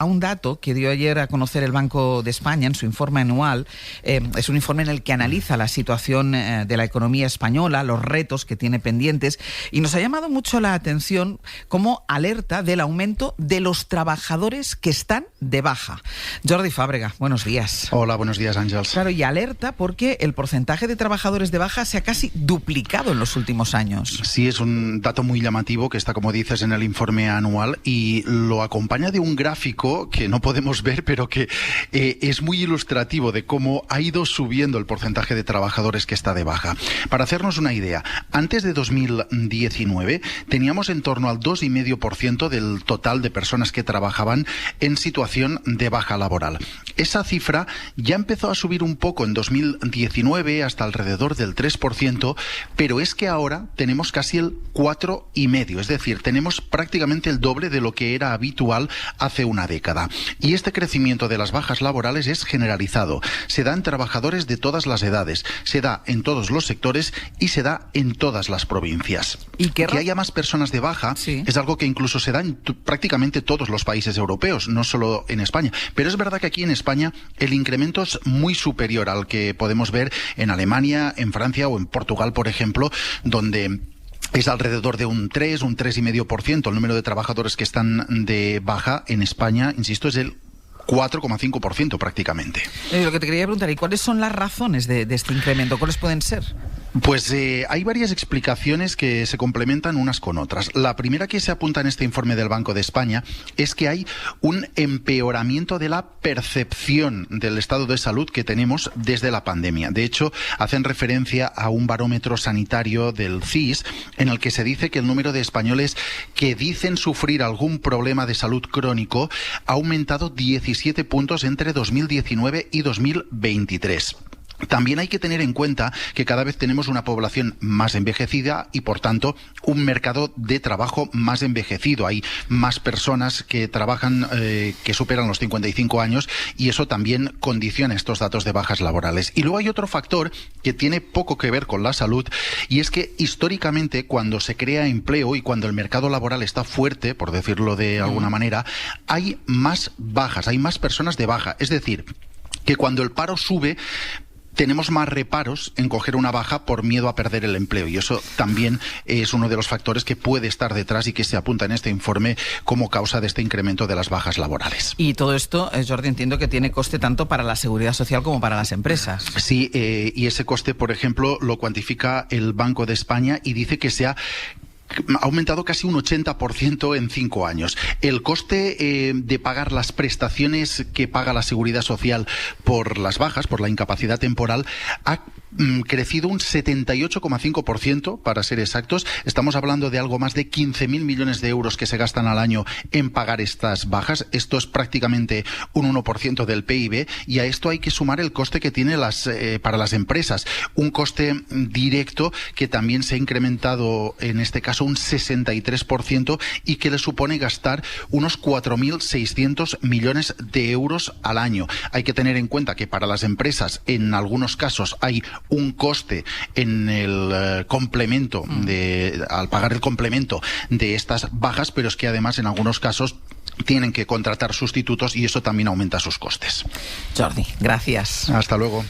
A un dato que dio ayer a conocer el Banco de España en su informe anual. Es un informe en el que analiza la situación de la economía española, los retos que tiene pendientes, y nos ha llamado mucho la atención como alerta del aumento de los trabajadores que están de baja. Jordi Fàbrega, buenos días. Hola, buenos días, Àngels. Claro, y alerta porque el porcentaje de trabajadores de baja se ha casi duplicado en los últimos años. Sí, es un dato muy llamativo que está, como dices, en el informe anual y lo acompaña de un gráfico que no podemos ver, pero que es muy ilustrativo de cómo ha ido subiendo el porcentaje de trabajadores que está de baja. Para hacernos una idea, antes de 2019 teníamos en torno al 2,5% del total de personas que trabajaban en situación de baja laboral. Esa cifra ya empezó a subir un poco en 2019 hasta alrededor del 3%, pero es que ahora tenemos casi el 4,5%, es decir, tenemos prácticamente el doble de lo que era habitual hace una década. Y este crecimiento de las bajas laborales es generalizado. Se da en trabajadores de todas las edades, se da en todos los sectores y se da en todas las provincias. ¿Y que haya más personas de baja es algo que incluso se da en prácticamente todos los países europeos, no solo en España. Pero es verdad que aquí en España el incremento es muy superior al que podemos ver en Alemania, en Francia o en Portugal, por ejemplo, donde es alrededor de un 3,5%. El número de trabajadores que están de baja en España, insisto, es el 4,5% prácticamente. Lo que te quería preguntar, ¿y cuáles son las razones de este incremento? ¿Cuáles pueden ser? Pues hay varias explicaciones que se complementan unas con otras. La primera que se apunta en este informe del Banco de España es que hay un empeoramiento de la percepción del estado de salud que tenemos desde la pandemia. De hecho, hacen referencia a un barómetro sanitario del CIS en el que se dice que el número de españoles que dicen sufrir algún problema de salud crónico ha aumentado 17 puntos entre 2019 y 2023. También hay que tener en cuenta que cada vez tenemos una población más envejecida y, por tanto, un mercado de trabajo más envejecido. Hay más personas que trabajan, que superan los 55 años, y eso también condiciona estos datos de bajas laborales. Y luego hay otro factor que tiene poco que ver con la salud, y es que históricamente, cuando se crea empleo y cuando el mercado laboral está fuerte, por decirlo de alguna manera, hay más bajas, hay más personas de baja. Es decir, que cuando el paro sube, tenemos más reparos en coger una baja por miedo a perder el empleo, y eso también es uno de los factores que puede estar detrás y que se apunta en este informe como causa de este incremento de las bajas laborales. Y todo esto, Jordi, entiendo que tiene coste tanto para la seguridad social como para las empresas. Sí, y ese coste, por ejemplo, lo cuantifica el Banco de España y dice que ha aumentado casi un 80% en 5 años. El coste de pagar las prestaciones que paga la Seguridad Social por las bajas, por la incapacidad temporal, ha crecido un 78,5%, para ser exactos. Estamos hablando de algo más de 15.000 millones de euros que se gastan al año en pagar estas bajas. Esto es prácticamente un 1% del PIB, y a esto hay que sumar el coste que tiene para las empresas. Un coste directo que también se ha incrementado, en este caso, un 63%, y que le supone gastar unos 4.600 millones de euros al año. Hay que tener en cuenta que para las empresas, en algunos casos, hay un coste en el complemento al pagar el complemento de estas bajas, pero es que además en algunos casos tienen que contratar sustitutos y eso también aumenta sus costes. Jordi, gracias. Hasta luego.